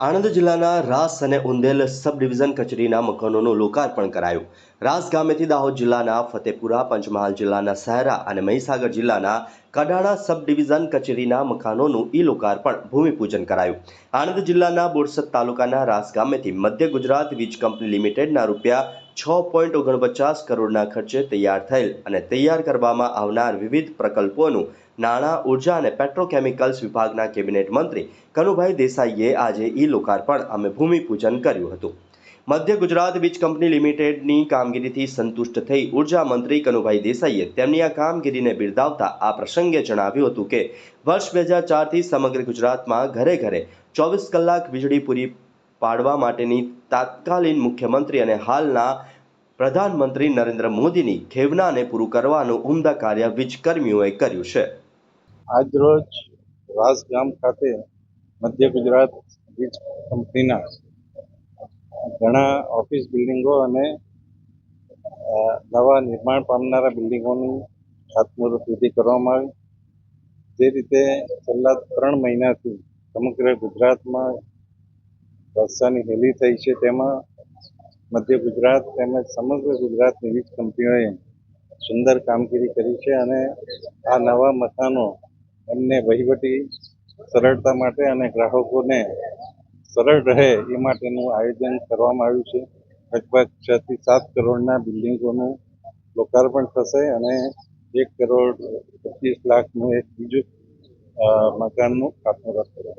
આણંદ જિલ્લાના રાસ અને ઉંદેલ સબ ડિવિઝન કચેરીના મકાનોનું લોકાર્પણ કરાયું. રાસ ગામેથી દાહોદ જિલ્લાના ફતેપુરા, પંચમહાલ જિલ્લાના સહેરા અને મહીસાગર જિલ્લાના કડાણા સબ ડિવિઝન કચેરીના મકાનોનું લોકાર્પણ ભૂમિપૂજન કરાયું. આણંદ જિલ્લાના બોરસદ તાલુકાના રાસ ગામેથી મધ્ય ગુજરાત વીજ કંપની લિમિટેડના રૂપિયા 6.49 કરોડના ખર્ચે તૈયાર થયેલ અને તૈયાર કરવામાં આવનાર વિવિધ પ્રકલ્પોનું નાણાં, ઉર્જા અને પેટ્રોકેમિકલ્સ વિભાગના કેબિનેટ મંત્રી કનુભાઈ દેસાઈએ આજે લોકાર્પણ અને ભૂમિપૂજન કર્યું હતું. મધ્ય ગુજરાત વીજ કંપની લિમિટેડની કામગીરીથી સંતુષ્ટ થઈ ઉર્જા મંત્રી કનુભાઈ દેસાઈએ તેમની આ કામગીરીને બિરદાવતા આ પ્રસંગે જણાવ્યું હતું કે વર્ષ 2004થી સમગ્ર ગુજરાતમાં ઘરે ઘરે 24 કલાક વીજળી પૂરી પાડવા માટેની તાત્કાલિન મુખ્યમંત્રી અને હાલના પ્રધાનમંત્રી નરેન્દ્ર મોદીની ખેવનાને પૂરું કરવાનું ઉમદા કાર્ય વીજકર્મીઓએ કર્યું છે. આજરોજ રાસ ગામ ખાતે મધ્ય ગુજરાત વીજ કંપનીના ઘણા ઓફિસ બિલ્ડિંગો અને નવા નિર્માણ પામનારા બિલ્ડિંગોની ખાતમુહૂર્ત વિધિ કરવામાં આવી. જે રીતે છેલ્લા 3 મહિનાથી સમગ્ર ગુજરાતમાં વરસાદની હેલી થઈ છે, તેમાં મધ્ય ગુજરાત તેમજ સમગ્ર ગુજરાતની વીજ કંપનીઓએ સુંદર કામગીરી કરી છે અને આ નવા મકાનો એમને વહીવટી સરળતા માટે અને ગ્રાહકોને સરળ રહે એ માટેનું આયોજન કરવામાં આવ્યું છે. લગભગ 6 થી 7 કરોડના બિલ્ડિંગોનું લોકાર્પણ થશે અને 1 કરોડ 25 લાખનું એક બીજું મકાનનું ખાતમુહૂર્ત થશે.